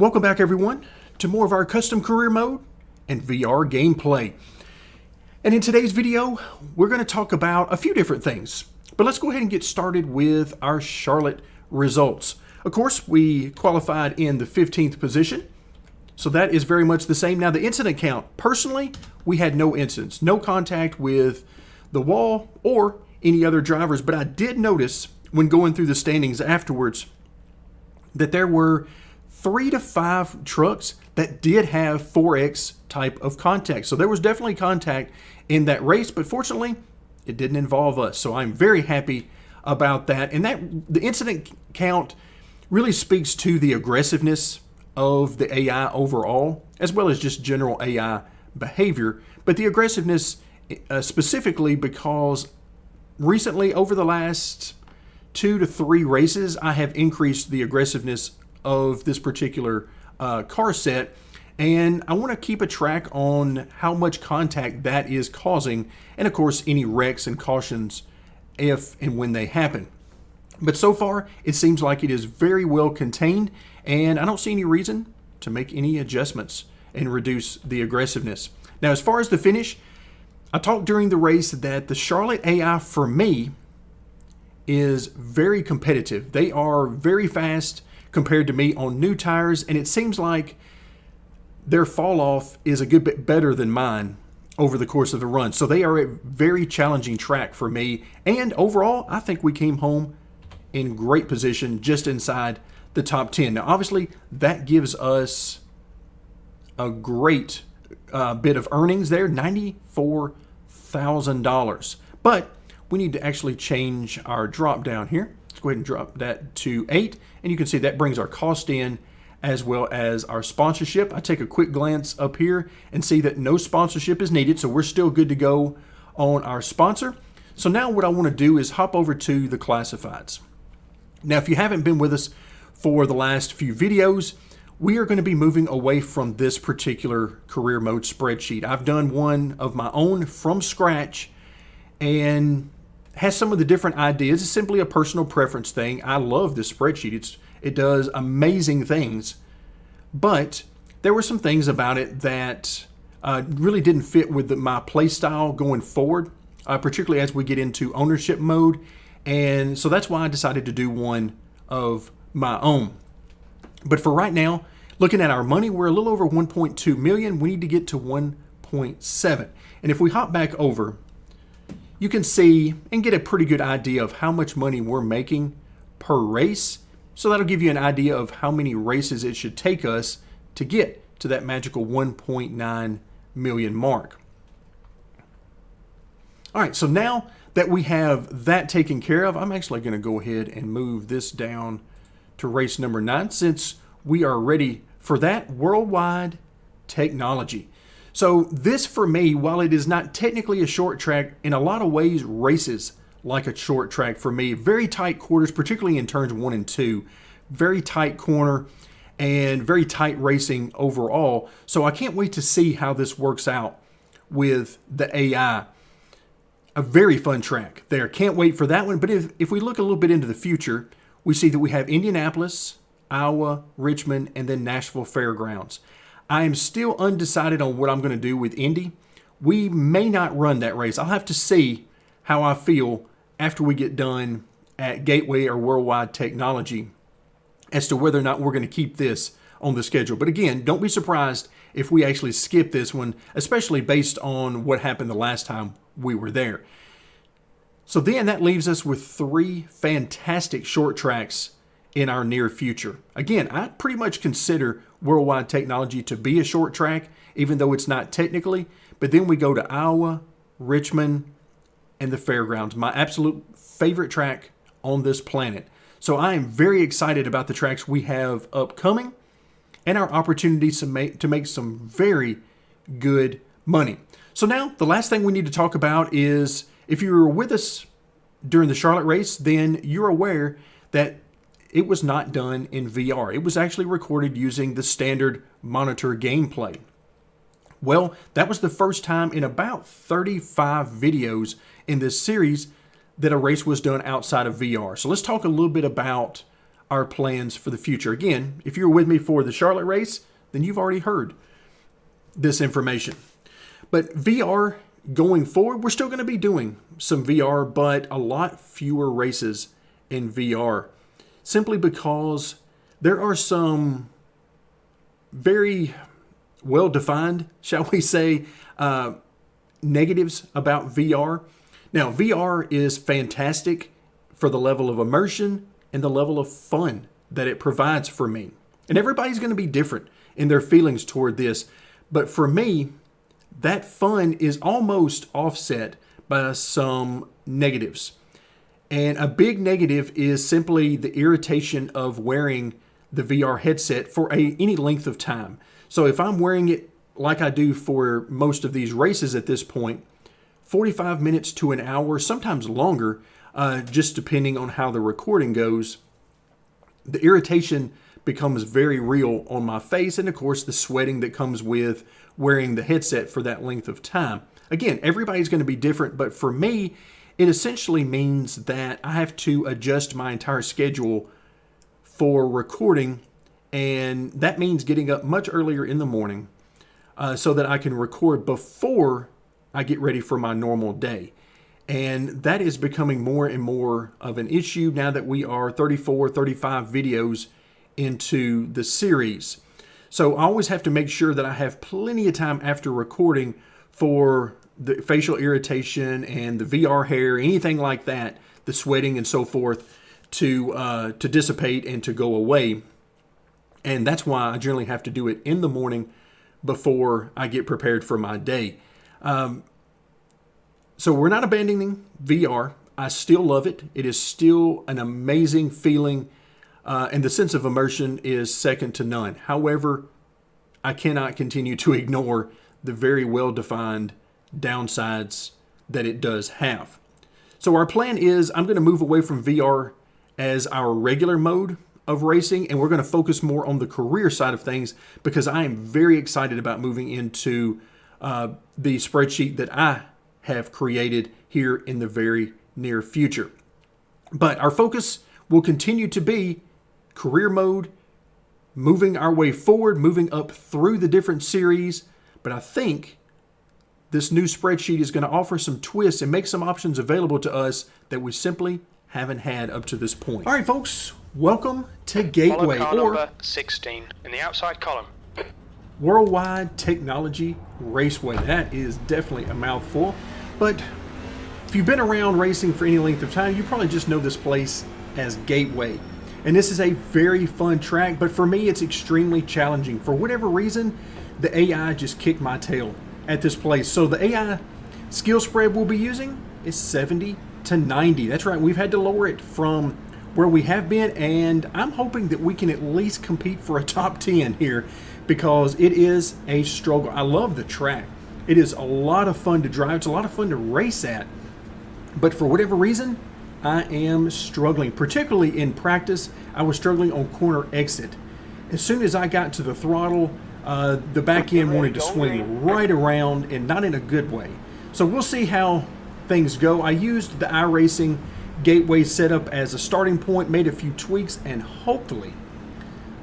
Welcome back everyone to more of our custom career mode and VR gameplay. And in today's video, we're going to talk about a few different things. But let's go ahead and get started with our Charlotte results. Of course, we qualified in the 15th position. So that is very much the same. Now the incident count, personally, we had no incidents, no contact with the wall or any other drivers. But I did notice when going through the standings afterwards that there were 3 to 5 trucks that did have 4X type of contact. So there was definitely contact in that race, but fortunately it didn't involve us. So I'm very happy about that. And that the incident count really speaks to the aggressiveness of the AI overall, as well as just general AI behavior. But the aggressiveness specifically because recently over the last 2 to 3 races, I have increased the aggressiveness of this particular car set, and I want to keep a track on how much contact that is causing, and of course any wrecks and cautions if and when they happen. But so far it seems like it is very well contained, and I don't see any reason to make any adjustments and reduce the aggressiveness. Now, as far as the finish, I talked during the race that the Charlotte AI for me is very competitive. They are very fast compared to me on new tires, and it seems like their fall off is a good bit better than mine over the course of the run. So they are a very challenging track for me, and overall I think we came home in great position, just inside the top 10. Now obviously that gives us a great bit of earnings there, $94,000. But we need to actually change our drop down here. Let's go ahead and drop that to 8, and you can see that brings our cost in as well as our sponsorship. I take a quick glance up here and see that no sponsorship is needed, so we're still good to go on our sponsor. So now what I want to do is hop over to the classifieds. Now if you haven't been with us for the last few videos, we are going to be moving away from this particular career mode spreadsheet. I've done one of my own from scratch and has some of the different ideas. It's simply a personal preference thing. I love this spreadsheet. It does amazing things, but there were some things about it that really didn't fit with my play style going forward, particularly as we get into ownership mode. And so that's why I decided to do one of my own. But for right now, looking at our money, we're a little over 1.2 million. We need to get to 1.7. And if we hop back over, you can see and get a pretty good idea of how much money we're making per race. So that'll give you an idea of how many races it should take us to get to that magical 1.9 million mark. All right, so now that we have that taken care of, I'm actually going to go ahead and move this down to race number 9 since we are ready for that. Worldwide technology. So this for me, while it is not technically a short track, in a lot of ways races like a short track for me. Very tight quarters, particularly in turns 1 and 2. Very tight corner and very tight racing overall. So I can't wait to see how this works out with the AI. A very fun track there. Can't wait for that one. But if we look a little bit into the future, we see that we have Indianapolis, Iowa, Richmond, and then Nashville Fairgrounds. I am still undecided on what I'm going to do with Indy. We may not run that race. I'll have to see how I feel after we get done at Gateway or Worldwide Technology as to whether or not we're going to keep this on the schedule. But again, don't be surprised if we actually skip this one, especially based on what happened the last time we were there. So then that leaves us with 3 fantastic short tracks in our near future. Again, I pretty much consider Worldwide Technology to be a short track, even though it's not technically. But then we go to Iowa, Richmond, and the Fairgrounds, my absolute favorite track on this planet. So I am very excited about the tracks we have upcoming and our opportunities to make some very good money. So now the last thing we need to talk about is, if you were with us during the Charlotte race, then you're aware that it was not done in VR. It was actually recorded using the standard monitor gameplay. Well, that was the first time in about 35 videos in this series that a race was done outside of VR. So let's talk a little bit about our plans for the future. Again, if you were with me for the Charlotte race, then you've already heard this information. But VR going forward, we're still going to be doing some VR, but a lot fewer races in VR. Simply because there are some very well-defined, shall we say, negatives about VR. Now, VR is fantastic for the level of immersion and the level of fun that it provides for me. And everybody's going to be different in their feelings toward this. But for me, that fun is almost offset by some negatives. And a big negative is simply the irritation of wearing the VR headset for any length of time. So if I'm wearing it like I do for most of these races at this point, 45 minutes to an hour, sometimes longer, just depending on how the recording goes, the irritation becomes very real on my face, and of course the sweating that comes with wearing the headset for that length of time. Again, everybody's going to be different, but for me, it essentially means that I have to adjust my entire schedule for recording, and that means getting up much earlier in the morning so that I can record before I get ready for my normal day. And that is becoming more and more of an issue now that we are 34, 35 videos into the series. So I always have to make sure that I have plenty of time after recording for the facial irritation and the VR hair, anything like that, the sweating and so forth, to dissipate and to go away. And that's why I generally have to do it in the morning before I get prepared for my day. So we're not abandoning VR. I still love it. It is still an amazing feeling, and the sense of immersion is second to none. However, I cannot continue to ignore the very well-defined downsides that it does have. So our plan is I'm going to move away from VR as our regular mode of racing, and we're going to focus more on the career side of things because I am very excited about moving into the spreadsheet that I have created here in the very near future. But our focus will continue to be career mode, moving our way forward, moving up through the different series. But I think this new spreadsheet is going to offer some twists and make some options available to us that we simply haven't had up to this point. All right, folks, welcome to Gateway, Follow car or number 16 in the outside column. Worldwide Technology Raceway. That is definitely a mouthful, but if you've been around racing for any length of time, you probably just know this place as Gateway. And this is a very fun track, but for me, it's extremely challenging. For whatever reason, the AI just kicked my tail at this place. So the AI skill spread we'll be using is 70 to 90. That's right, we've had to lower it from where we have been, and I'm hoping that we can at least compete for a top 10 here because it is a struggle. I love the track. It is a lot of fun to drive. It's a lot of fun to race at. But for whatever reason, I am struggling. Particularly in practice, I was struggling on corner exit. As soon as I got to the throttle, the back end wanted to swing right around and not in a good way. So we'll see how things go. I used the iRacing Gateway setup as a starting point, made a few tweaks, and hopefully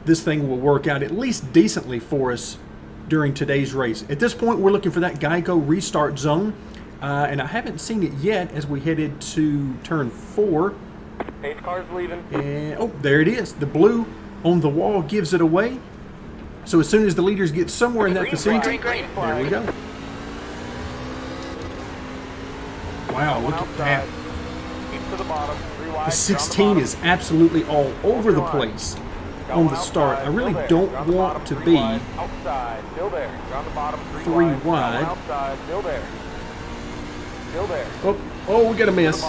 this thing will work out at least decently for us during today's race. At this point, we're looking for that Geico restart zone, and I haven't seen it yet as we headed to turn 4. Pace car's leaving. And oh, there it is. The blue on the wall gives it away. So as soon as the leaders get somewhere in that vicinity, there we go. Wow, look at that. The 16 is absolutely all over the place on the start. I really don't want to be 3 wide. Oh, we got a miss.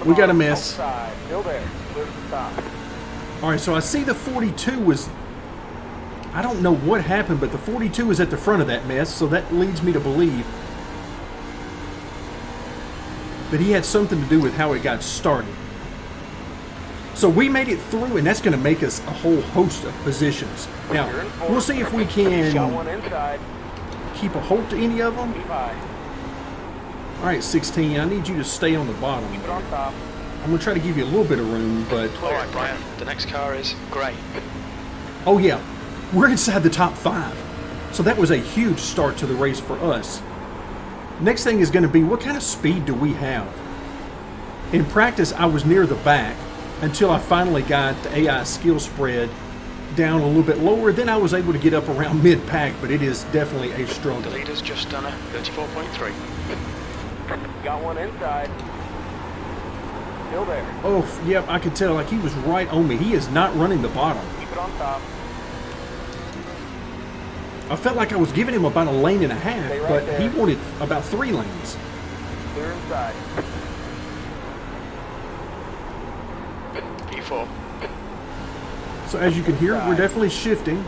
We got a miss. All right, so I see the 42 was, I don't know what happened, but the 42 is at the front of that mess, so that leads me to believe that he had something to do with how it got started. So we made it through, and that's going to make us a whole host of positions. Now, we'll see if we can keep a hold to any of them. All right, 16, I need you to stay on the bottom. Keep it on top. I'm going to try to give you a little bit of room, but... Alright, Brian, the next car is grey. Oh yeah, we're inside the top 5. So that was a huge start to the race for us. Next thing is going to be, what kind of speed do we have? In practice, I was near the back until I finally got the AI skill spread down a little bit lower. Then I was able to get up around mid-pack, but it is definitely a struggle. The leader's just done a 34.3. Got one inside. Still there. Oh, yep, I could tell. Like, he was right on me. He is not running the bottom. Keep it on top. I felt like I was giving him about a lane and a half, Stay right but there. he wanted about 3 lanes. Clear inside. P4. So as you can hear, we're definitely shifting.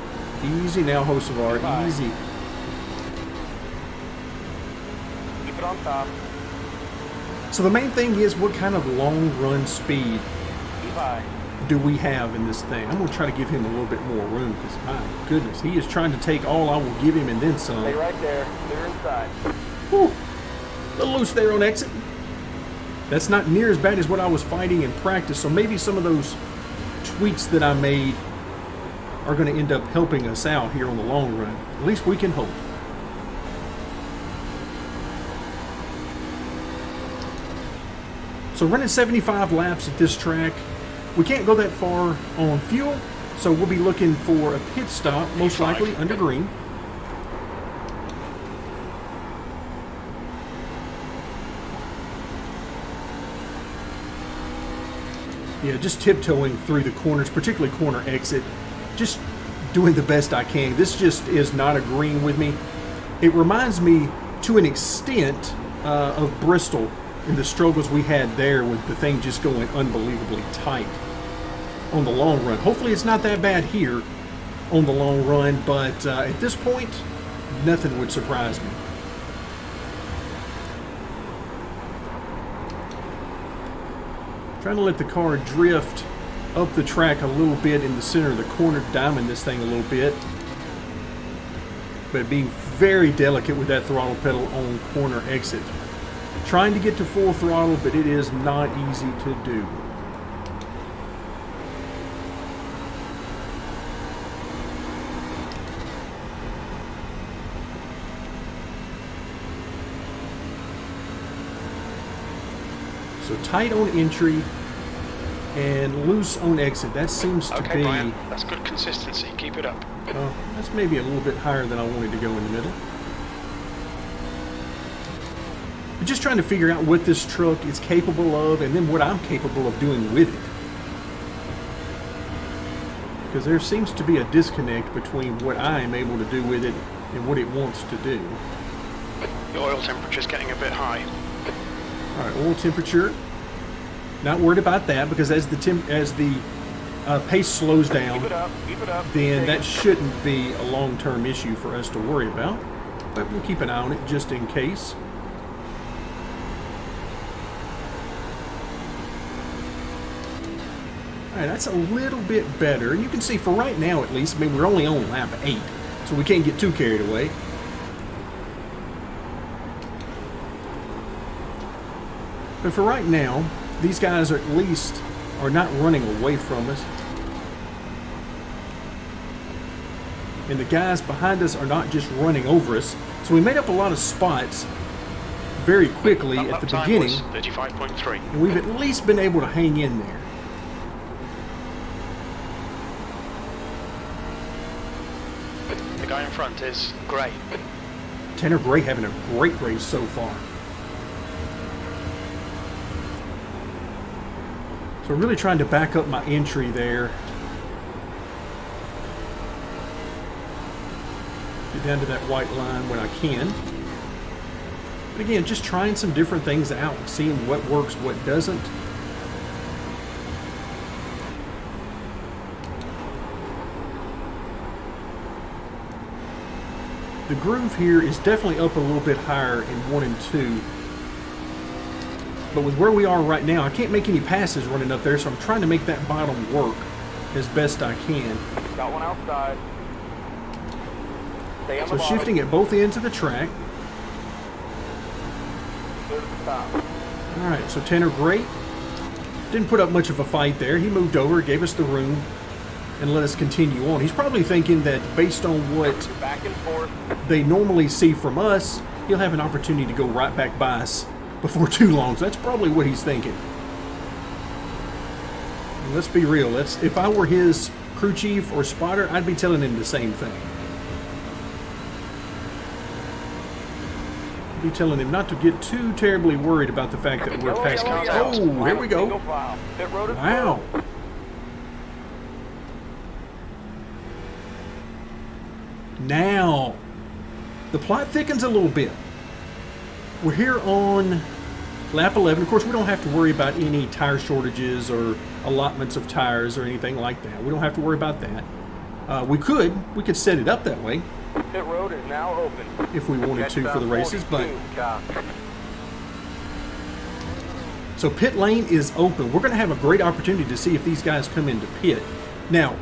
Easy now, Hocevar, easy. Keep it on top. So the main thing is, what kind of long run speed Keep high. do we have in this thing? I'm going to try to give him a little bit more room because, my goodness, he is trying to take all I will give him and then some. Stay right there. Clear inside. Whew. A little loose there on exit. That's not near as bad as what I was fighting in practice, so maybe some of those tweaks that I made are going to end up helping us out here on the long run. At least we can hope. So running 75 laps at this track, we can't go that far on fuel, so we'll be looking for a pit stop, most likely under green. Yeah, just tiptoeing through the corners, particularly corner exit, just doing the best I can. This just is not agreeing with me. It reminds me to an extent of Bristol and the struggles we had there with the thing just going unbelievably tight on the long run. Hopefully it's not that bad here on the long run, but at this point, nothing would surprise me. Trying to let the car drift up the track a little bit in the center of the corner, diamond this thing a little bit. But being very delicate with that throttle pedal on corner exit. Trying to get to full throttle, but it is not easy to do. So tight on entry and loose on exit. That seems to Okay, be... Brian, that's good consistency. Keep it up. That's maybe a little bit higher than I wanted to go in the middle. But just trying to figure out what this truck is capable of and then what I'm capable of doing with it. Because there seems to be a disconnect between what I am able to do with it and what it wants to do. The oil temperature's getting a bit high. Alright, oil temperature. Not worried about that because as the pace slows down, Keep it up. Keep it up. then that shouldn't be a long-term issue for us to worry about. But we'll keep an eye on it just in case. Alright, that's a little bit better. You can see for right now at least, I mean, we're only on lap 8, so we can't get too carried away. But for right now, these guys are at least are not running away from us. And the guys behind us are not just running over us. So we made up a lot of spots very quickly That at the lap time beginning. was 35.3. And we've at least been able to hang in there. The guy in front is grey. Tanner Gray having a great race so far. So really trying to back up my entry there. Get down to that white line when I can. But again, just trying some different things out, seeing what works, what doesn't. The groove here is definitely up a little bit higher in 1 and 2. But with where we are right now, I can't make any passes running up there, so I'm trying to make that bottom work as best I can. Got one outside. Stay on So the bottom. shifting at both ends of the track. Clear to the top. All right, so Tanner Gray Didn't put up much of a fight there. He moved over, gave us the room, and let us continue on. He's probably thinking that based on what Back and forth. they normally see from us, he'll have an opportunity to go right back by us before too long. So that's probably what he's thinking. And let's be real. If I were his crew chief or spotter, I'd be telling him the same thing. I'd be telling him not to get too terribly worried about the fact that we're past. Oh, here we go. Pit road is Wow. Now, the plot thickens a little bit. We're here on lap 11. Of course, we don't have to worry about any tire shortages or allotments of tires or anything like that. We don't have to worry about that. We could set it up that way Pit road is now open. if we wanted to for the races, but so pit lane is open. We're going to have a great opportunity to see if these guys come into pit. Now,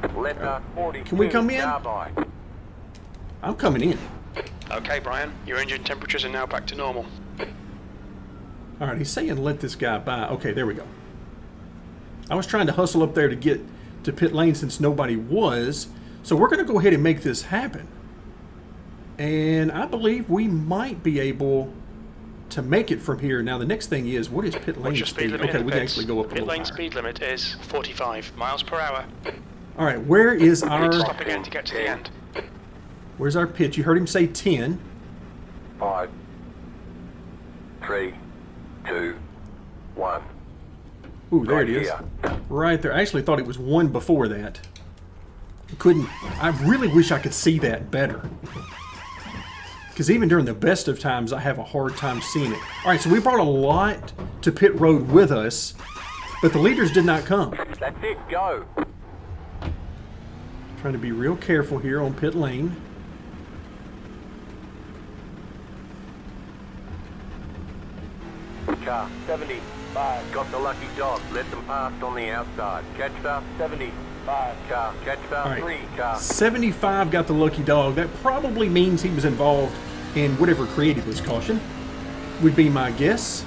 can we come in? I'm coming in. Okay, Brian, your engine temperatures are now back to normal. All right, he's saying let this guy by. Okay, there we go. I was trying to hustle up there to get to pit lane since nobody was. So we're going to go ahead and make this happen. And I believe we might be able to make it from here. Now, the next thing is, what is pit lane What's your speed limit? Okay, we can actually go up a Pit little lane higher. speed limit is 45 miles per hour. All right, where is You need our... to stop again to get to the end. Where's our pitch? You heard him say 10. 5, 3, 2, 1. Ooh, there Right it is. here. Right there. I actually thought it was 1 before that. I really wish I could see that better. Because even during the best of times, I have a hard time seeing it. All right, so we brought a lot to pit road with us, but the leaders did not come. That's it, go. Trying to be real careful here on pit lane. Car 75. got the lucky dog. Let them pass on the outside. Catch up. 75. Car catch up. All right. 3 car. 75 got the lucky dog. That probably means he was involved in whatever created this caution, would be my guess.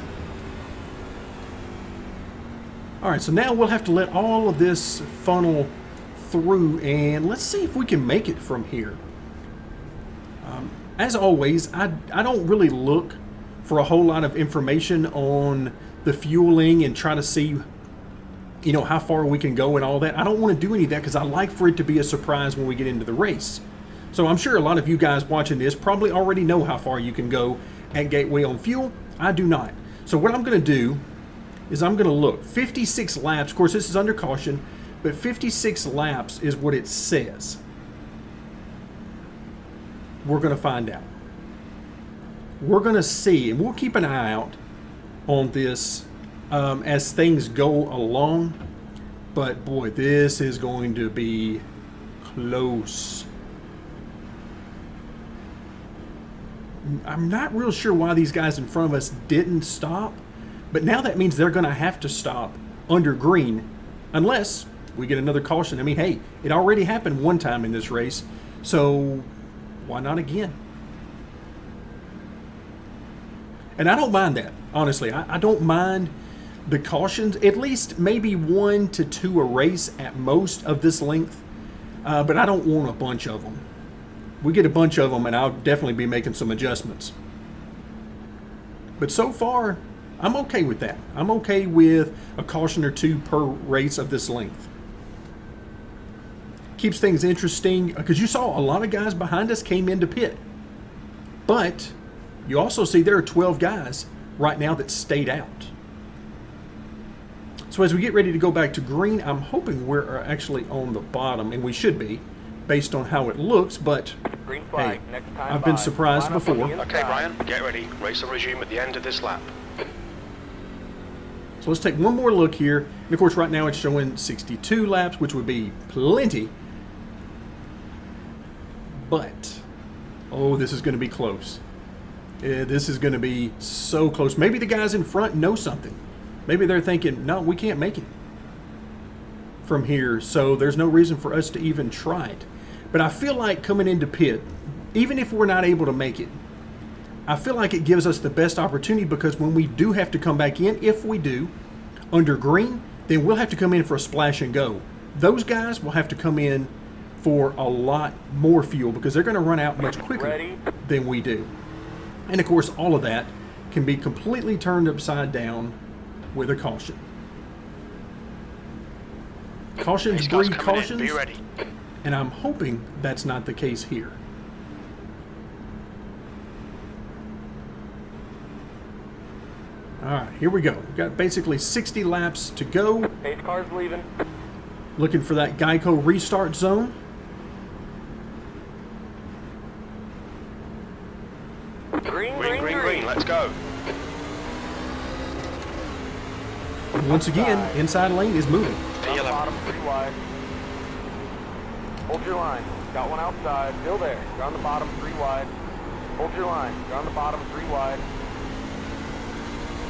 All right, so now we'll have to let all of this funnel through, and let's see if we can make it from here. As always, I don't really look for a whole lot of information on the fueling and try to see, you know, how far we can go and all that. I don't want to do any of that because I like for it to be a surprise when we get into the race. So I'm sure a lot of you guys watching this probably already know how far you can go at Gateway on fuel. I do not. So what I'm going to do is I'm going to look. 56 laps. Of course, this is under caution, but 56 laps is what it says. We're going to find out. We're going to see, and we'll keep an eye out on this as things go along. But boy, this is going to be close. I'm not real sure why these guys in front of us didn't stop, but now that means they're going to have to stop under green unless we get another caution. I mean, hey, it already happened one time in this race, so why not again? And I don't mind that, honestly. I don't mind the cautions, at least maybe 1 to 2 a race at most of this length, but I don't want a bunch of them. We get a bunch of them, and I'll definitely be making some adjustments. But so far, I'm okay with that. I'm okay with a caution or 2 per race of this length. Keeps things interesting, because you saw a lot of guys behind us came into pit. But you also see there are 12 guys right now that stayed out. So as we get ready to go back to green, I'm hoping we're actually on the bottom, and we should be, based on how it looks, but Green flag. hey, Next time I've been by. surprised Line up on the before. Okay, inside. Brian, get ready. Race will resume at the end of this lap. So let's take one more look here. And of course, right now it's showing 62 laps, which would be plenty. But, oh, this is going to be close. This is going to be so close. Maybe the guys in front know something. Maybe they're thinking, no, we can't make it from here, so there's no reason for us to even try it. But I feel like coming into pit, even if we're not able to make it, I feel like it gives us the best opportunity because when we do have to come back in, if we do, under green, then we'll have to come in for a splash and go. Those guys will have to come in for a lot more fuel because they're going to run out much quicker than we do. And of course, all of that can be completely turned upside down with a caution. Cautions breed cautions, be ready. and I'm hoping that's not the case here. All right, here we go. We've got basically 60 laps to go. Pace car's leaving. Looking for that Geico restart zone. Green, Green, let's go. And once again, inside lane is moving. On the bottom, 3 wide. Hold your line. Got one outside. Still there. You're on the bottom, 3 wide. Hold your line. You're on the bottom, 3 wide.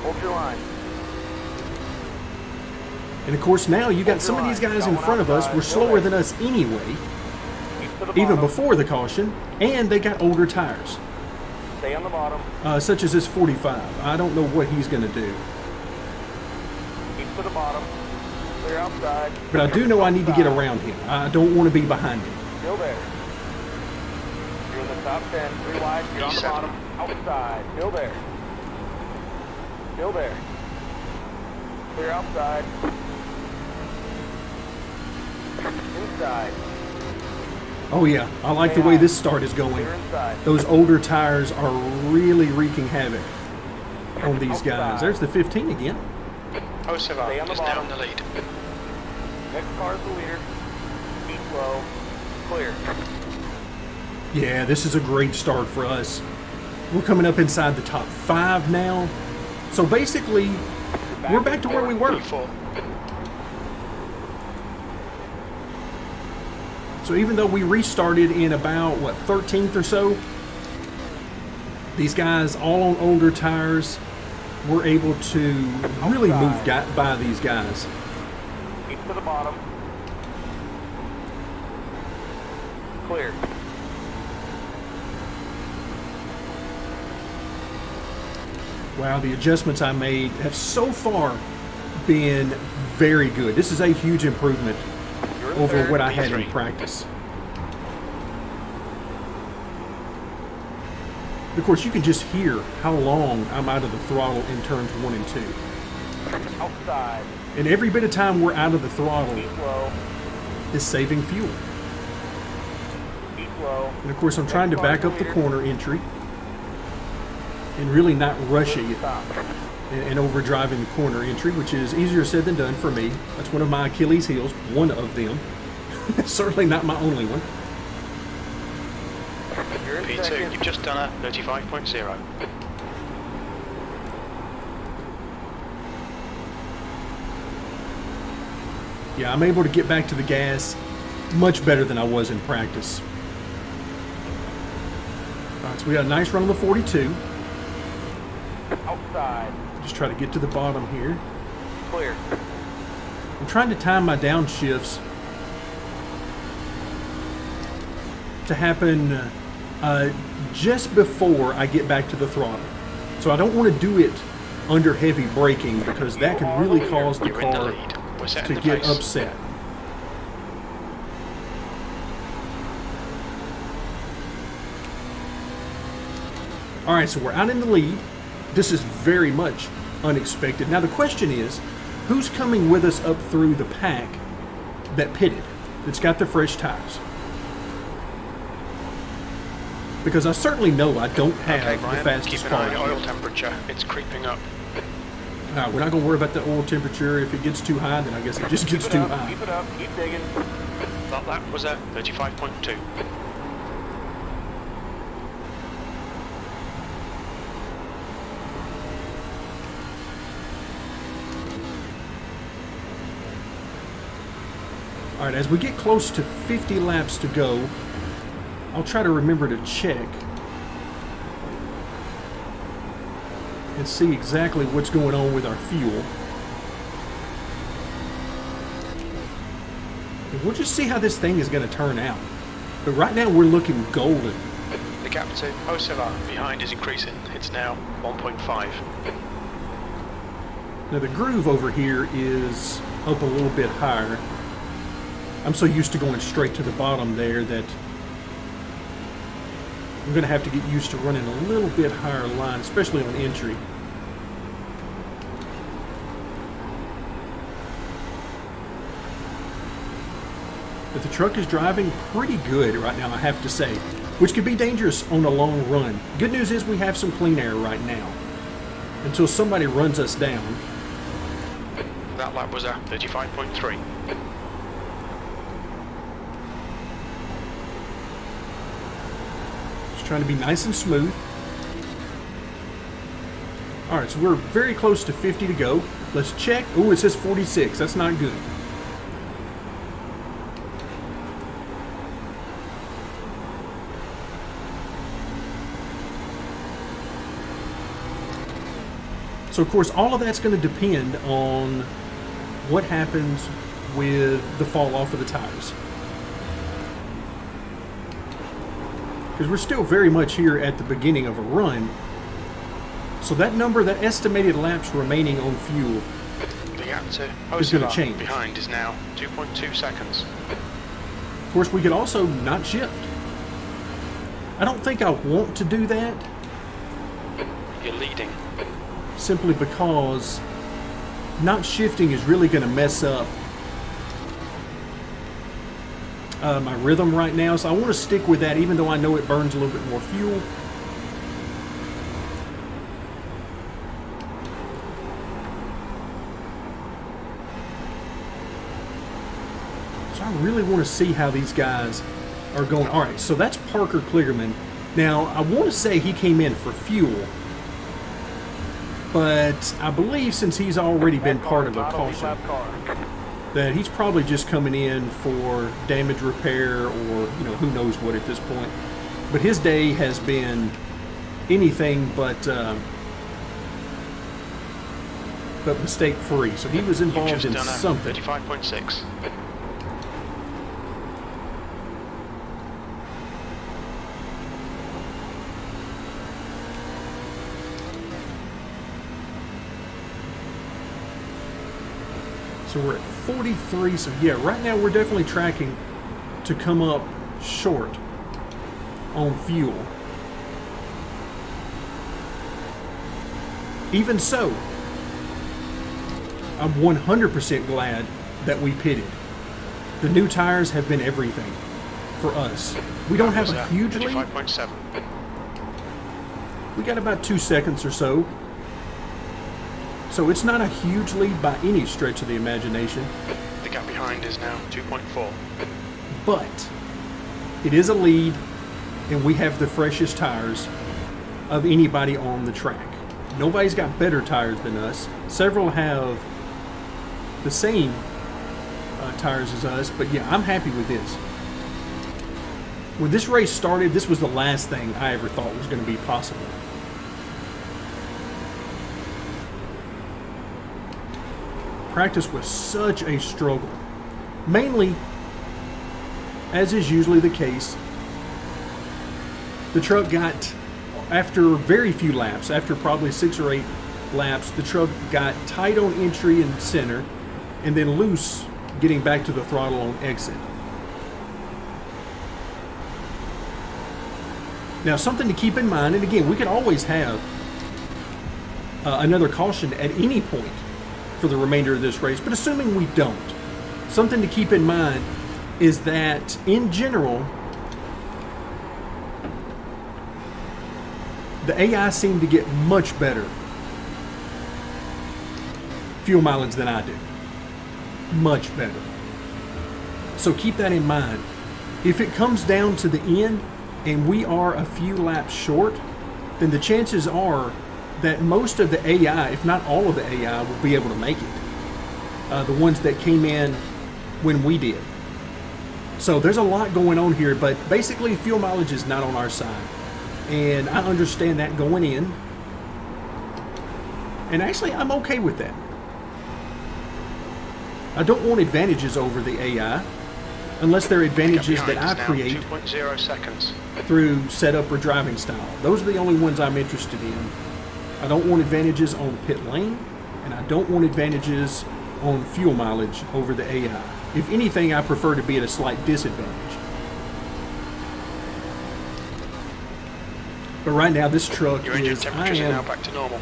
Hold your line. And of course now you got some of these guys in front of us were slower than us anyway, even before the caution, and they got older tires. Stay on the bottom. Such as this 45. I don't know what he's going to do. Keep to the bottom. Clear outside. But I do know I need to get around him. I don't want to be behind him. Still there. You're in the top 10. 3 wide. You're on the bottom. Outside. Still there. Still there. Clear outside. Inside. Oh yeah, I like the way this start is going. Clear inside. Those older tires are really wreaking havoc on these guys. There's the 15 again. Oh, Savant is now in the lead. Next car's the leader. Keep low. Clear. Yeah, this is a great start for us. We're coming up inside the top 5 now. So basically, we're back to where we were. P4. So even though we restarted in about, what, 13th or so, these guys all on older tires were able to really move by these guys. Keep to the bottom. Clear. Wow, the adjustments I made have so far been very good. This is a huge improvement over what I had in practice. Of course, you can just hear how long I'm out of the throttle in turns 1 and 2. Outside. And every bit of time we're out of the throttle Keep low. is saving fuel. Keep low. And of course, I'm trying to back up the corner entry and really not rushing it and overdriving the corner entry, which is easier said than done for me. That's one of my Achilles heels, one of them. Certainly not my only one. P2, you've just done a 35.0. Yeah, I'm able to get back to the gas much better than I was in practice. All right, so we got a nice run on the 42. Outside. Just try to get to the bottom here. Clear. I'm trying to time my downshifts to happen just before I get back to the throttle. So I don't want to do it under heavy braking because that can really cause the You're in the car lead. We're setting to the get pace. upset. All right, so we're out in the lead. This is very much unexpected. Now the question is, who's coming with us up through the pack that pitted, that's got the fresh tires? Because I certainly know I don't have Okay, the Brian, fastest keep an eye car. on the oil temperature. It's creeping up. All right, we're not going to worry about the oil temperature. If it gets too high, then I guess it just gets Keep too it up. high. Keep it up. Keep digging. That lap was a 35.2. All right, as we get close to 50 laps to go, I'll try to remember to check and see exactly what's going on with our fuel. And we'll just see how this thing is going to turn out. But right now we're looking golden. The gap to OCR behind is increasing. It's now 1.5. Now the groove over here is up a little bit higher. I'm so used to going straight to the bottom there that I'm going to have to get used to running a little bit higher line, especially on entry. But the truck is driving pretty good right now, I have to say, which could be dangerous on a long run. Good news is we have some clean air right now until somebody runs us down. That lap was at 35.3. Just trying to be nice and smooth. All right, so we're very close to 50 to go. Let's check. Oh, it says 46. That's not good. So, of course, all of that's going to depend on what happens with the fall off of the tires. Because we're still very much here at the beginning of a run. So that number, that estimated laps remaining on fuel, The gap to is going to OCR change. behind is now 2.2 seconds. Of course, we could also not shift. I don't think I want to do that, You're leading. simply because not shifting is really going to mess up my rhythm right now. So I want to stick with that, even though I know it burns a little bit more fuel. So I really want to see how these guys are going. All right, so that's Parker Kligerman. Now, I want to say he came in for fuel, but I believe since he's already been part of a caution, that he's probably just coming in for damage repair or, you know, who knows what at this point. But his day has been anything but mistake-free. So he was You've involved just in done a something. 35.6. So we're at 43. So yeah, right now we're definitely tracking to come up short on fuel. Even so, I'm 100% glad that we pitted. The new tires have been everything for us. We don't have a huge lead. 35.7. We got about 2 seconds or so. So it's not a huge lead by any stretch of the imagination. The gap behind is now 2.4. But it is a lead, and we have the freshest tires of anybody on the track. Nobody's got better tires than us. Several have the same tires as us, but yeah, I'm happy with this. When this race started, this was the last thing I ever thought was going to be possible. Practice was such a struggle. Mainly, as is usually the case, the truck got, after very few laps, after probably 6 or 8 laps, the truck got tight on entry and center, and then loose getting back to the throttle on exit. Now, something to keep in mind, and again, we can always have another caution at any point for the remainder of this race, but assuming we don't, something to keep in mind is that in general, the AI seem to get much better fuel mileage than I do. Much better. So keep that in mind. If it comes down to the end and we are a few laps short, then the chances are that most of the AI, if not all of the AI, will be able to make it. The ones that came in when we did. So there's a lot going on here, but basically fuel mileage is not on our side. And I understand that going in. And actually, I'm okay with that. I don't want advantages over the AI. unless they're advantages Behind that I us now, create 2.0 seconds. through setup or driving style. Those are the only ones I'm interested in. I don't want advantages on pit lane, and I don't want advantages on fuel mileage over the AI. If anything, I prefer to be at a slight disadvantage. But right now, this truck Your engine is, temperatures are now back to normal.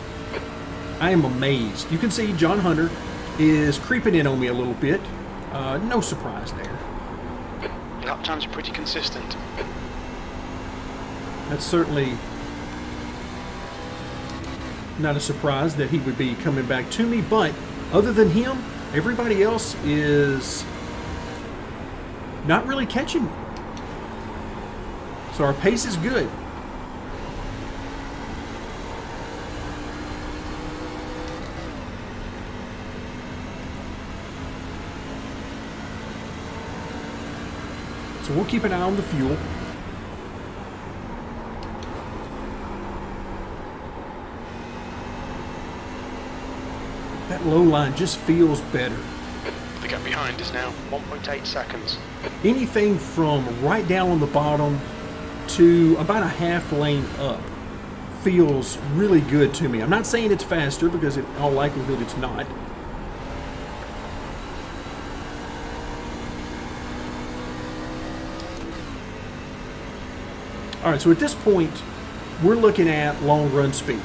I am amazed. You can see John Hunter is creeping in on me a little bit. No surprise there. Lap times are pretty consistent. That's certainly not a surprise that he would be coming back to me, but other than him, everybody else is not really catching me. So our pace is good. So we'll keep an eye on the fuel. That low line just feels better. The gap behind is now 1.8 seconds. Anything from right down on the bottom to about a half lane up feels really good to me. I'm not saying it's faster, because in all likelihood it's not. All right, so at this point, we're looking at long run speed.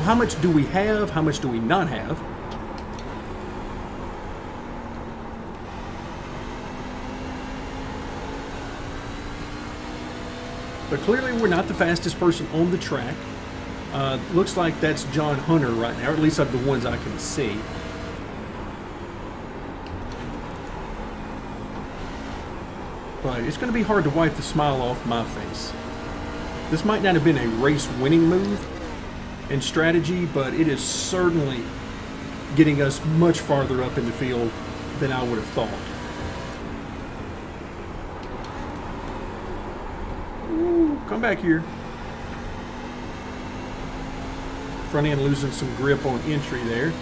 How much do we have? How much do we not have? But clearly we're not the fastest person on the track. Looks like that's John Hunter right now, or at least of the ones I can see. But it's going to be hard to wipe the smile off my face. This might not have been a race-winning move in strategy, but it is certainly getting us much farther up in the field than I would have thought. Ooh, come back here. Front end losing some grip on entry there.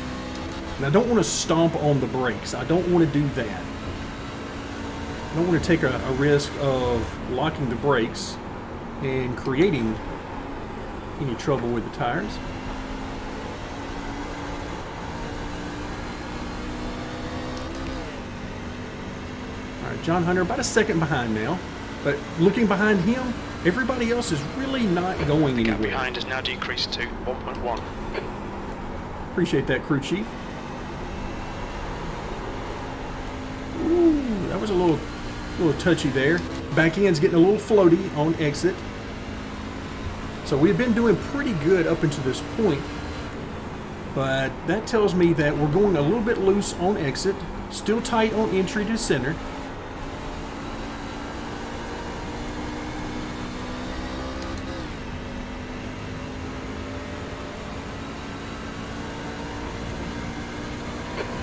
And I don't want to stomp on the brakes. I don't want to do that. I don't want to take a risk of locking the brakes and creating any trouble with the tires. All right, John Hunter about a second behind now, but looking behind him, everybody else is really not going The gap anywhere. behind has now decreased to 1.1. Appreciate that, crew chief. Ooh, that was a little touchy there. Back end's getting a little floaty on exit. So we've been doing pretty good up until this point, but that tells me that we're going a little bit loose on exit, still tight on entry to center.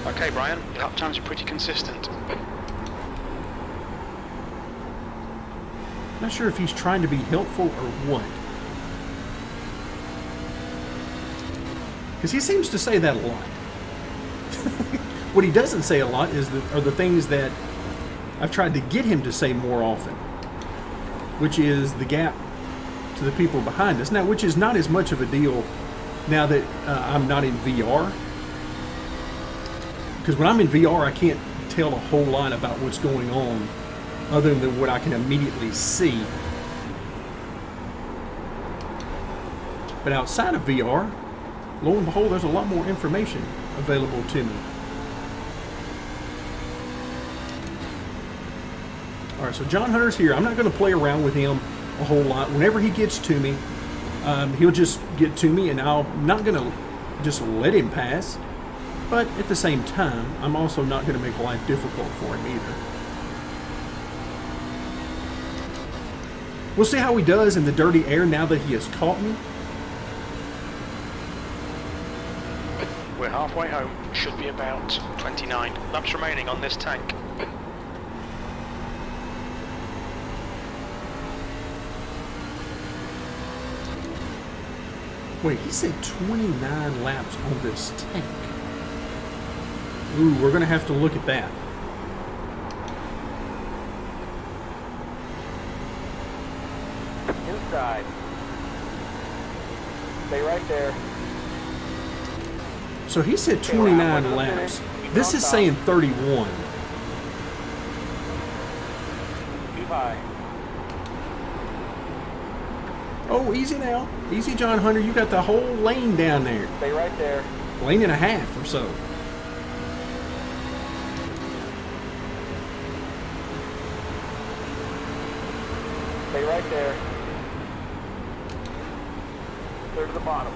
Okay, Brian, lap times are pretty consistent. Not sure if he's trying to be helpful or what. Because he seems to say that a lot. What he doesn't say a lot are the things that I've tried to get him to say more often, which is the gap to the people behind us. Now, which is not as much of a deal now that I'm not in VR. Because when I'm in VR, I can't tell a whole lot about what's going on other than what I can immediately see. But outside of VR, lo and behold, there's a lot more information available to me. All right, so John Hunter's here. I'm not going to play around with him a whole lot. Whenever he gets to me, he'll just get to me, and I'm not going to just let him pass. But at the same time, I'm also not going to make life difficult for him either. We'll see how he does in the dirty air now that he has caught me. We're halfway home. Should be about 29 laps remaining on this tank. Wait, he said 29 laps on this tank. Ooh, we're going to have to look at that. Inside. Stay right there. So he said 29 laps. This is saying 31. Keep high. Oh, easy now. Easy, John Hunter. You got the whole lane down there. Stay right there. Lane and a half or so. Stay right there. Clear to the bottom.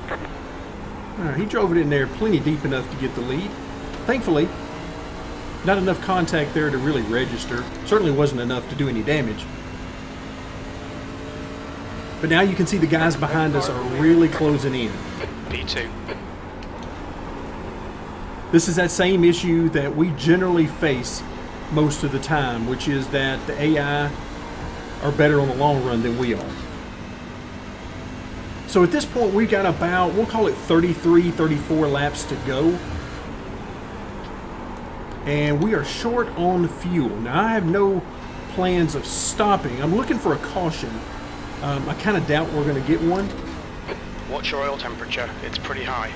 He drove it in there plenty deep enough to get the lead. Thankfully, not enough contact there to really register. Certainly wasn't enough to do any damage. But now you can see the guys behind us are really closing in. P2. This is that same issue that we generally face most of the time, which is that the AI are better on the long run than we are. So at this point, we've got about, we'll call it 33, 34 laps to go. And we are short on fuel. Now, I have no plans of stopping. I'm looking for a caution. I kind of doubt we're going to get one. Watch your oil temperature. It's pretty high.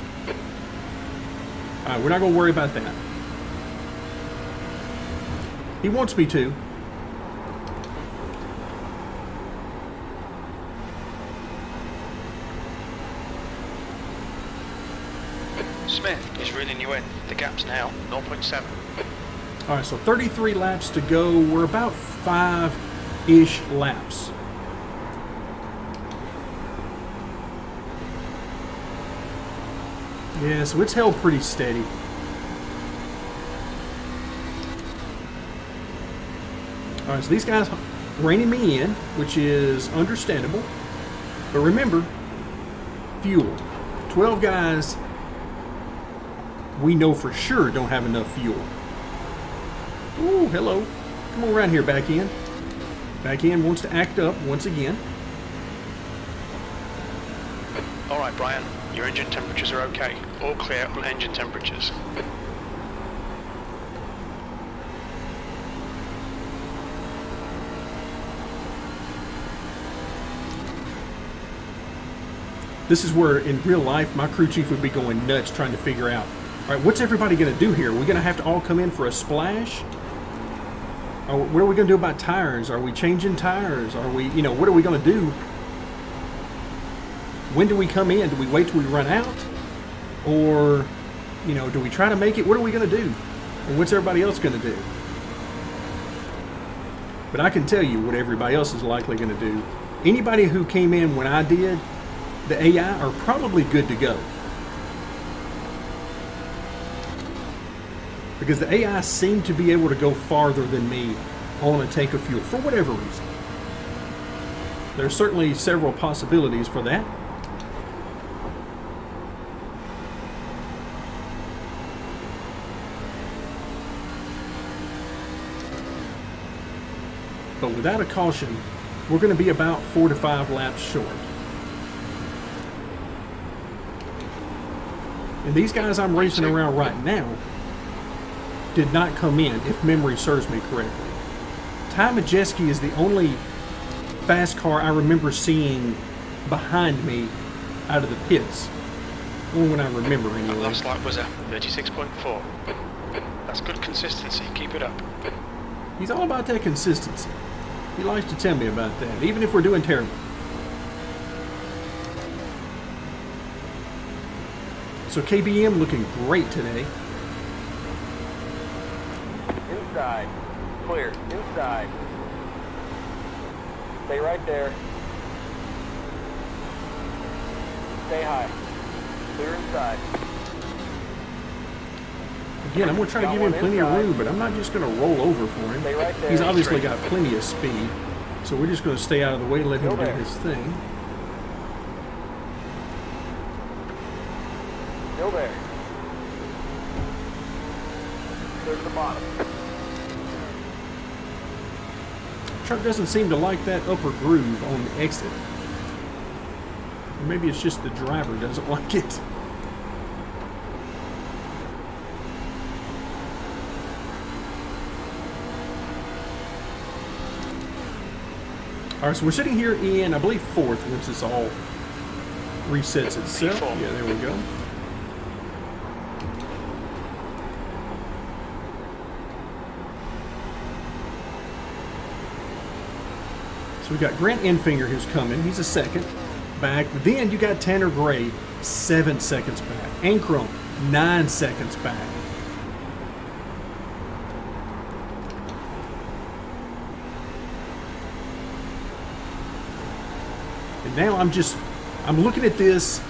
All right, we're not going to worry about that. He wants me to. Smith is reeling you in. The gap's now 0.7. All right, so 33 laps to go. We're about 5-ish laps. Yeah, so it's held pretty steady. All right, so these guys reining me in, which is understandable. But remember, fuel. 12 guys, we know for sure don't have enough fuel. Ooh, hello. Come on around here, back in. Back in wants to act up once again. All right, Brian. Your engine temperatures are okay. All clear on engine temperatures. This is where, in real life, my crew chief would be going nuts trying to figure out, all right, what's everybody going to do here? Are we going to have to all come in for a splash? Or what are we going to do about tires? Are we changing tires? Are we, what are we going to do? When do we come in? Do we wait till we run out? Or, do we try to make it? What are we going to do? And what's everybody else going to do? But I can tell you what everybody else is likely going to do. Anybody who came in when I did, the AI are probably good to go. Because the AI seem to be able to go farther than me on a tank of fuel, for whatever reason. There's certainly several possibilities for that. But without a caution, we're going to be about 4 to 5 laps short. And these guys I'm racing around right now did not come in, if memory serves me correctly. Ty Majeski is the only fast car I remember seeing behind me out of the pits. Only when I remember, anyway. Last lap was a 36.4. That's good consistency. Keep it up. He's all about that consistency. He likes to tell me about that, even if we're doing terrible. So KBM looking great today. Inside. Clear. Inside. Stay right there. Stay high. Clear inside. Again, I'm going to try to give him plenty of room, but I'm not just going to roll over for him. Stay right there. He's obviously got plenty of speed, so we're just going to stay out of the way and let him do his thing. Still there. Clear to the bottom. Truck doesn't seem to like that upper groove on the exit. Or maybe it's just the driver doesn't like it. All right, so we're sitting here in, I believe, 4th once this all resets itself. P4. Yeah, there we go. So we got Grant Enfinger who's coming. He's a 2nd back. But then you got Tanner Gray, 7 seconds back. Ankrum, 9 seconds back. And now I'm looking at this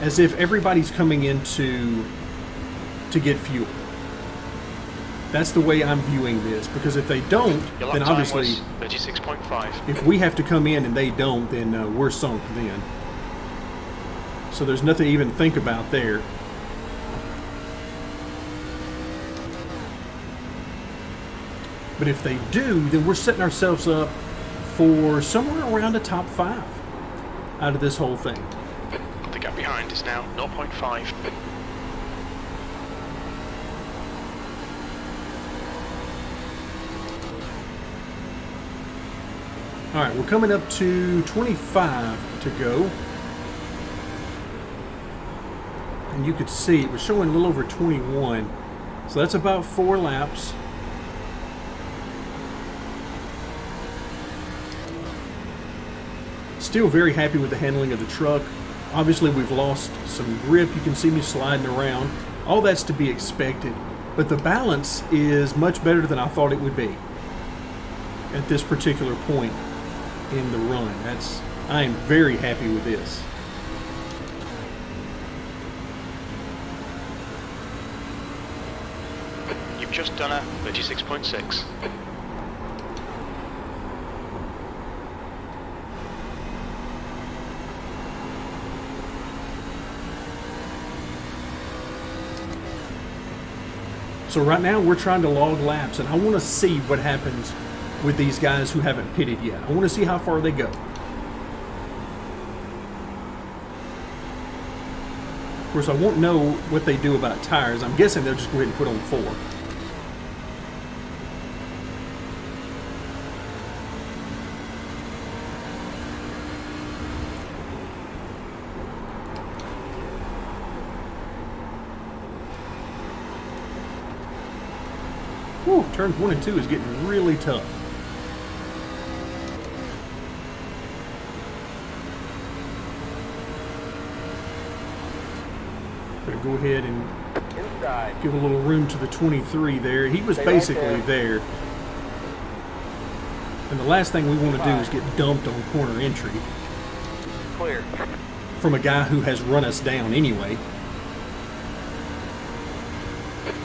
as if everybody's coming in to get fuel. That's the way I'm viewing this, because if they don't, Your then lap time obviously, was 36.5. if we have to come in and they don't, then we're sunk then. So there's nothing to even think about there. But if they do, then we're setting ourselves up for somewhere around the top 5 out of this whole thing. The gap behind is now 0.5. All right, we're coming up to 25 to go. And you could see it was showing a little over 21. So that's about 4 laps. Still very happy with the handling of the truck. Obviously, we've lost some grip. You can see me sliding around. All that's to be expected. But the balance is much better than I thought it would be at this particular point in the run. I am very happy with this. You've just done a 36.6. So right now we're trying to log laps, and I want to see what happens with these guys who haven't pitted yet. I want to see how far they go. Of course, I won't know what they do about tires. I'm guessing they'll just go ahead and put on 4. Whew, turns 1 and 2 is getting really tough. Gonna go ahead and Inside. give a little room to the 23 there. He was Stay right basically there. And the last thing we want to do is get dumped on corner entry Clear. from a guy who has run us down anyway.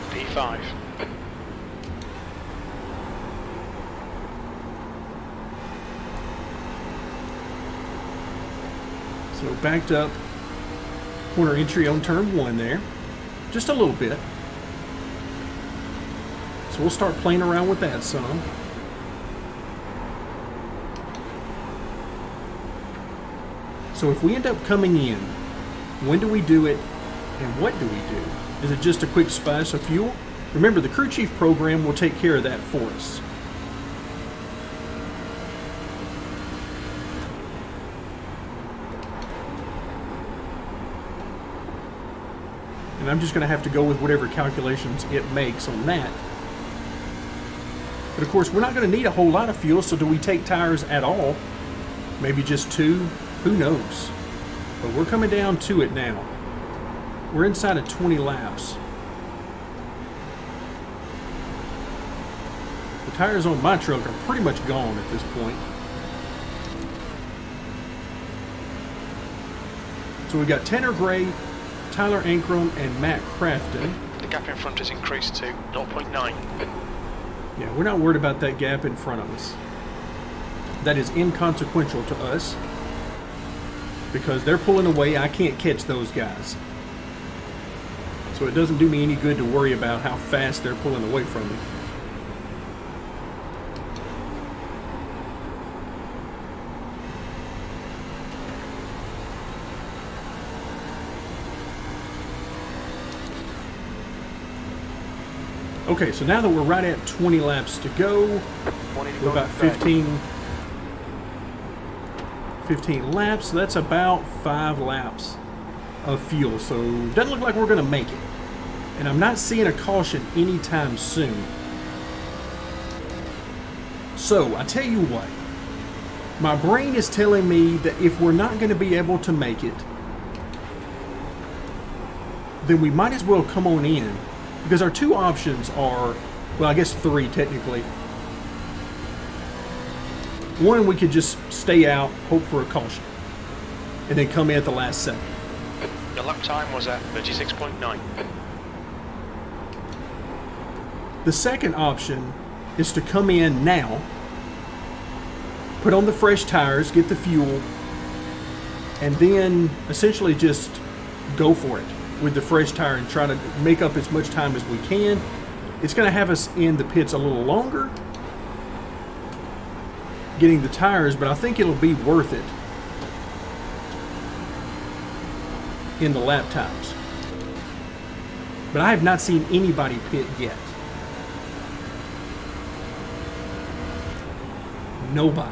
P5. So backed up corner entry on turn 1 there. Just a little bit. So we'll start playing around with that some. So if we end up coming in, when do we do it and what do we do? Is it just a quick splash of fuel? Remember, the crew chief program will take care of that for us. And I'm just going to have to go with whatever calculations it makes on that. But of course, we're not going to need a whole lot of fuel, so do we take tires at all? Maybe just 2? Who knows? But we're coming down to it now. We're inside of 20 laps. The tires on my truck are pretty much gone at this point. So we got Tanner Gray, Tyler Ankrum, and Matt Crafton. The gap in front has increased to 0.9. Yeah, we're not worried about that gap in front of us. That is inconsequential to us because they're pulling away. I can't catch those guys. So it doesn't do me any good to worry about how fast they're pulling away from me. Okay, so now that we're right at 20 laps to go, we're about 15 15 laps, so that's about 5 laps of fuel. So doesn't look like we're going to make it. And I'm not seeing a caution anytime soon. So I tell you what, my brain is telling me that if we're not going to be able to make it, then we might as well come on in, because our two options are, well, I guess 3 technically. One, we could just stay out, hope for a caution, and then come in at the last second. Your lap time was at 36.9. The second option is to come in now, put on the fresh tires, get the fuel, and then essentially just go for it with the fresh tire and try to make up as much time as we can. It's going to have us in the pits a little longer getting the tires, but I think it'll be worth it in the lap times. But I have not seen anybody pit yet. Nobody.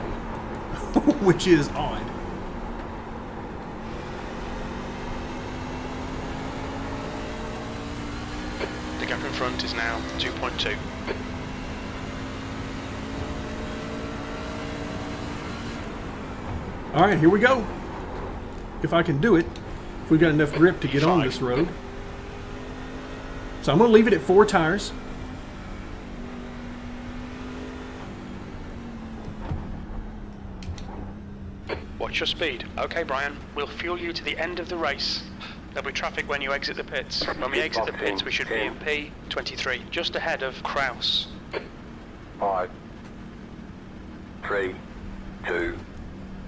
Which is odd. The gap in front is now 2.2. All right, here we go. If I can do it, if we've got enough grip to get on this road. So I'm going to leave it at 4 tires. Watch your speed. Okay, Brian, we'll fuel you to the end of the race. There'll be traffic when you exit the pits. When we exit the pits, we should be in P23, just ahead of Kraus. 5, 3, 2,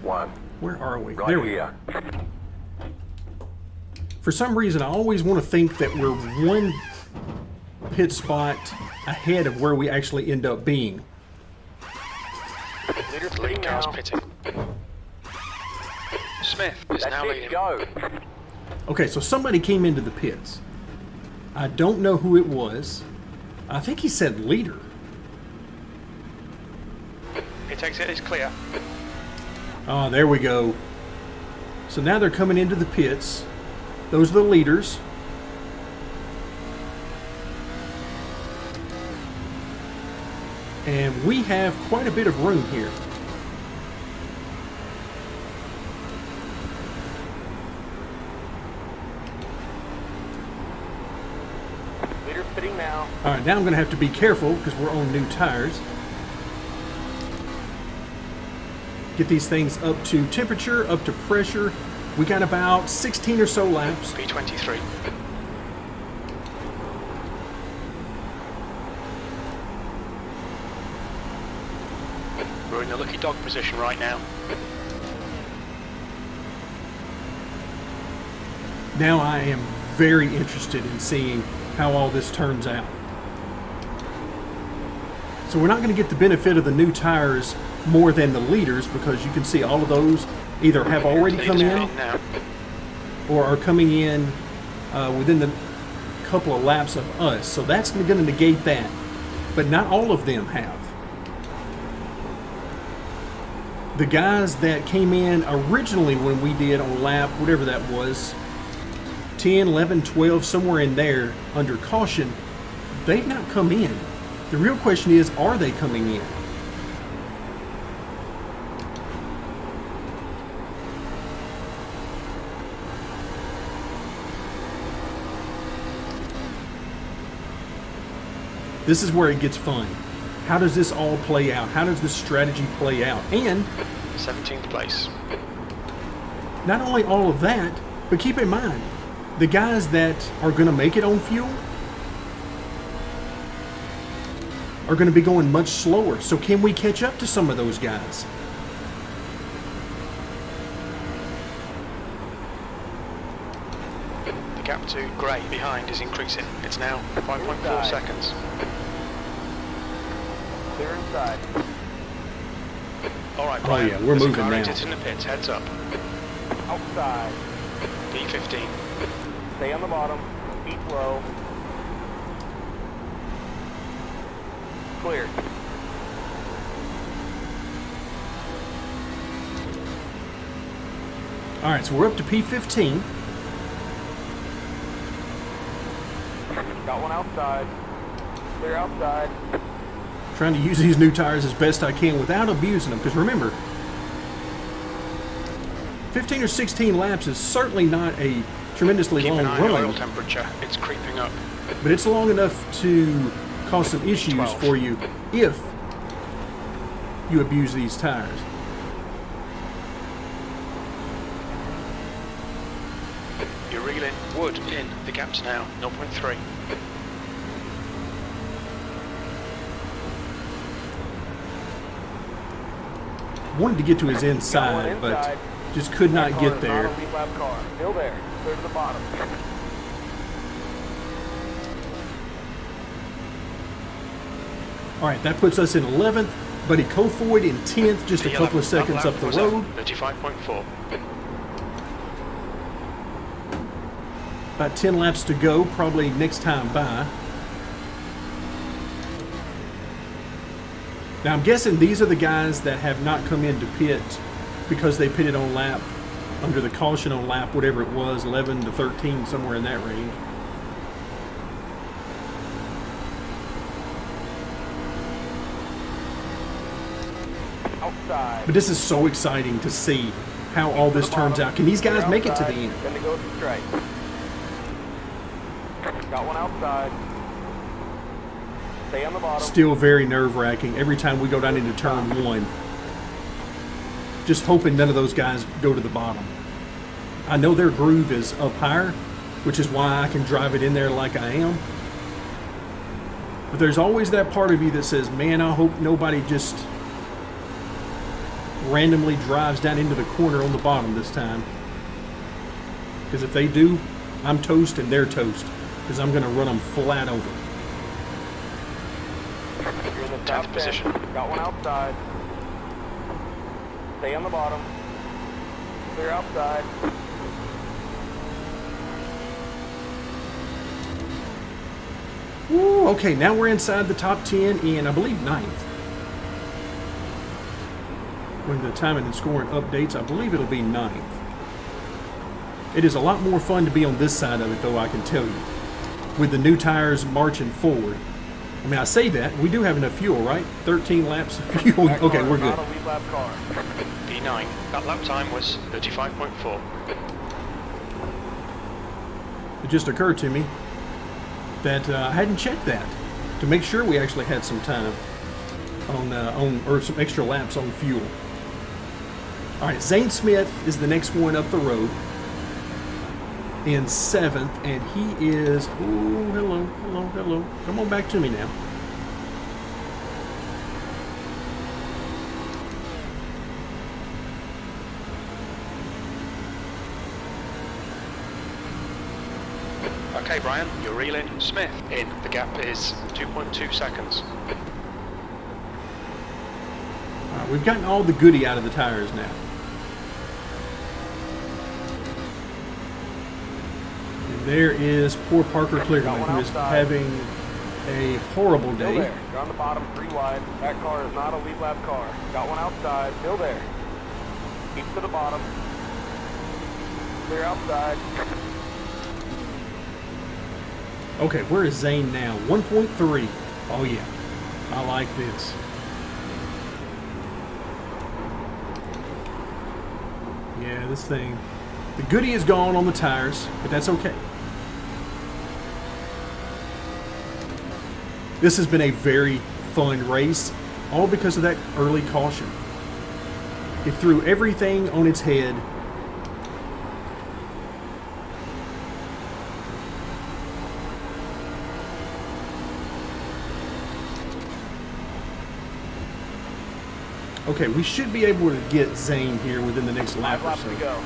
1. Where are we? Right There we here. are. For some reason, I always want to think that we're one pit spot ahead of where we actually end up being. Leader's Lead pitting car's now. pitting. Smith is That's now it, leading. go. Okay, so somebody came into the pits. I don't know who it was. I think he said leader. Pit exit is clear. Oh, there we go. So now they're coming into the pits. Those are the leaders. And we have quite a bit of room here. Leader's pitting now. All right, now I'm going to have to be careful because we're on new tires. Get these things up to temperature, up to pressure. We got about 16 or so laps. P23. We're in the lucky dog position right now. Now I am very interested in seeing how all this turns out. So we're not going to get the benefit of the new tires more than the leaders, because you can see all of those either have already come Leaders are in now. or are coming in within the couple of laps of us. So that's going to negate that. But not all of them have. The guys that came in originally when we did on lap, whatever that was, 10, 11, 12, somewhere in there, under caution, they've not come in. The real question is, are they coming in? This is where it gets fun. How does this all play out? How does this strategy play out? And 17th place. not only all of that, but keep in mind, the guys that are going to make it on fuel are going to be going much slower. So can we catch up to some of those guys? The gap to Gray behind is increasing. It's now 5.4 seconds. Clear inside. All right, Oh, Brian. yeah, we're there's a moving car now. exiting the pits. Heads up. Outside. P15. Stay on the bottom. Keep low. Clear. All right, so we're up to P15. Got one outside. Clear outside. Trying to use these new tires as best I can without abusing them. Because remember, 15 or 16 laps is certainly not a tremendously Keep long an eye on the oil run, temperature. It's creeping up. but it's long enough to cause some issues 12. for you if you abuse these tires. You're reeling wood in. The gap's now 0.3. Wanted to get to his inside, but just could not get there. Not a lead lap car. Still there. Clear to the bottom. All right, that puts us in 11th. Buddy Kofoid in 10th, just a The couple of 11th seconds lap up the was road. 35.4. About 10 laps to go, probably next time by. Now I'm guessing these are the guys that have not come into pit because they pitted on lap, under the caution on lap, whatever it was, 11 to 13, somewhere in that range. Outside. But this is so exciting to see how all this turns out. Can these guys make it to the end? Then to go to straight. Got one outside. Stay on the bottom. Still very nerve-wracking every time we go down into turn 1. Just hoping none of those guys go to the bottom. I know their groove is up higher, which is why I can drive it in there like I am. But there's always that part of you that says, man, I hope nobody just randomly drives down into the corner on the bottom this time. Because if they do, I'm toast and they're toast. Because I'm going to run them flat over. You're in the top 10. position. Got one outside. Stay on the bottom. Clear outside. Woo, okay, now we're inside the top 10 in, I believe, 9th. When the timing and scoring updates, I believe it'll be 9th. It is a lot more fun to be on this side of it, though, I can tell you. With the new tires marching forward. I mean, I say that. We do have enough fuel, right? 13 laps of fuel. That Okay, car we're is good. not a lead lap car. P9. That lap time was 35.4. It just occurred to me that I hadn't checked that to make sure we actually had some time on or some extra laps on fuel. All right, Zane Smith is the next one up the road in 7th, and he is, oh, hello. Come on back to me now. Okay, Brian, you're reeling Smith in. The gap is 2.2 seconds. All right, we've gotten all the goodie out of the tires now. And there is poor Parker Clearman, who is having a horrible Still day. there. You're on the bottom, 3 wide. That car is not a lead lap car. Got one outside. Still there. Keep to the bottom. Clear outside. Okay, where is Zane now? 1.3. Oh yeah, I like this. Yeah, this thing. The goodie is gone on the tires, but that's okay. This has been a very fun race, all because of that early caution. It threw everything on its head. Okay, we should be able to get Zane here within the next lap 5 or laps to so. go.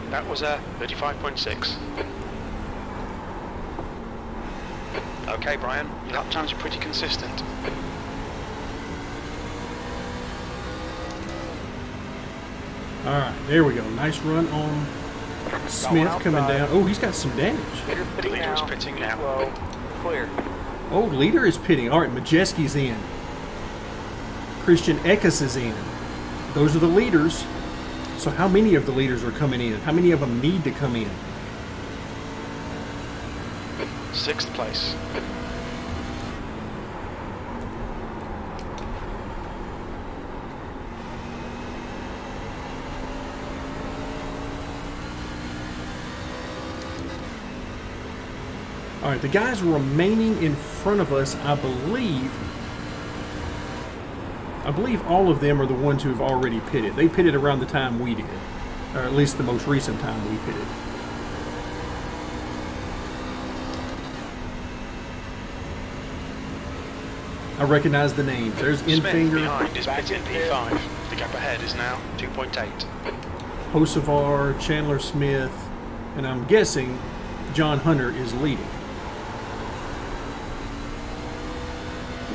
That was a 35.6. Okay, Brian, your lap times are pretty consistent. All right, there we go. Nice run on Smith coming down. Oh, he's got some damage. Leader's The pitting leader is now. pitting Keep now. slow. Clear. Oh, leader is pitting. All right, Majeski's in. Christian Eckes is in. Those are the leaders. So how many of the leaders are coming in? How many of them need to come in? 6th place. All right, the guys remaining in front of us, I believe all of them are the ones who have already pitted. They pitted around the time we did, or at least the most recent time we pitted. I recognize the names. There's Smith Infinger, behind is pitting P5. The gap ahead is now 2.8. Hocevar, Chandler Smith, and I'm guessing John Hunter is leading.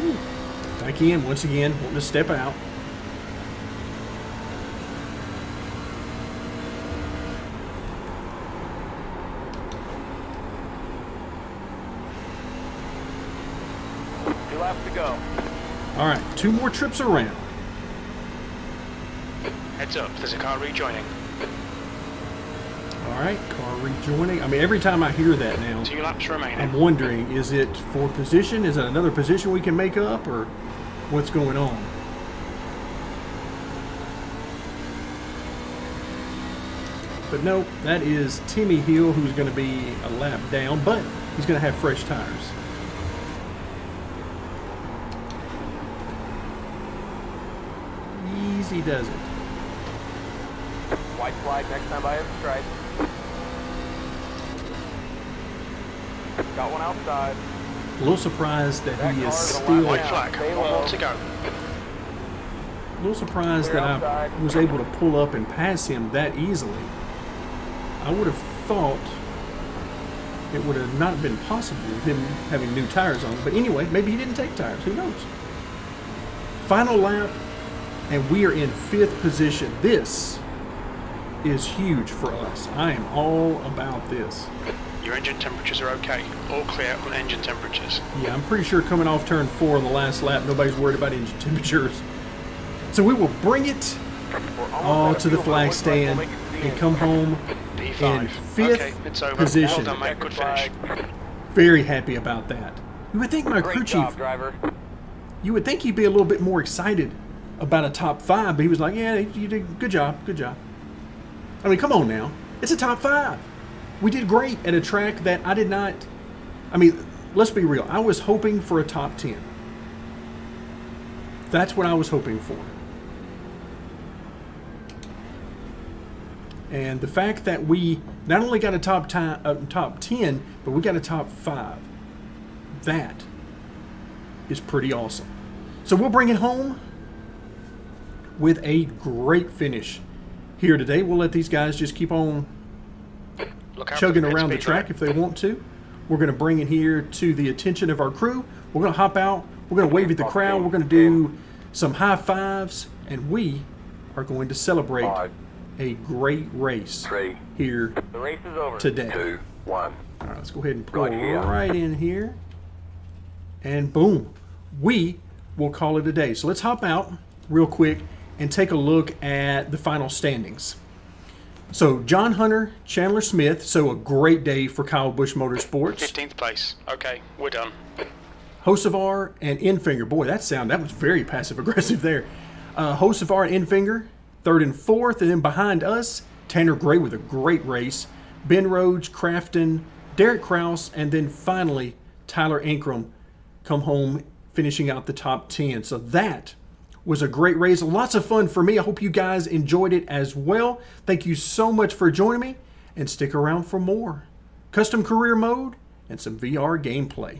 Ooh. Back in once again, wanting to step out. Two laps to go. All right, 2 more trips around. Heads up, there's a car rejoining. All right, car rejoining. I mean, every time I hear that now, 2 laps remaining. I'm wondering, is it for position? Is it another position we can make up, or what's going on? But no, that is Timmy Hill, who's going to be a lap down, but he's going to have fresh tires. Easy does it. White flag next time by his stripe. Got one outside. A little surprised that he is car's a still... lap White down. flag, Stay 1 low. more to go. A little surprised that I was able to pull up and pass him that easily. I would have thought it would have not been possible with him having new tires on. But anyway, maybe he didn't take tires. Who knows? Final lap, and we are in 5th position. This is huge for us. I am all about this. Your engine temperatures are okay. All clear on engine temperatures. Yeah, I'm pretty sure coming off turn 4 on the last lap, nobody's worried about engine temperatures. So we will bring it all to the flag stand and come home P5. in 5th Okay, it's over. position. Well done, mate. Good finish. Very happy about that. You would think my crew Great job, chief, driver. you would think he'd be a little bit more excited about a top 5, but he was like, yeah, you did good job, good job. I mean, come on now. It's a top 5. We did great at a track that I did not, I mean, let's be real. I was hoping for a top 10. That's what I was hoping for. And the fact that we not only got a top 10, but we got a top 5, that is pretty awesome. So we'll bring it home with a great finish here today. We'll let these guys just keep on Look out chugging for around the speed track limit. if they want to. We're going to bring it here to the attention of our crew. We're going to hop out. We're going to wave at the crowd. We're going to do some high fives, and we are going to celebrate 5, a great race 3, here The race is over. today. 2, 1. All right, let's go ahead and pull Right here. right in here. And boom, we will call it a day. So let's hop out real quick and take a look at the final standings. So John Hunter, Chandler Smith, so a great day for Kyle Busch Motorsports. 15th place. Okay, we're done. Hocevar and Infinger, boy, that was very passive aggressive there. Hocevar and Infinger, 3rd and 4th, and then behind us, Tanner Gray with a great race, Ben Rhodes, Crafton, Derek Krause, and then finally Tyler Ankrum come home finishing out the top 10. So that was a great race. Lots of fun for me. I hope you guys enjoyed it as well. Thank you so much for joining me, and stick around for more custom career mode and some VR gameplay.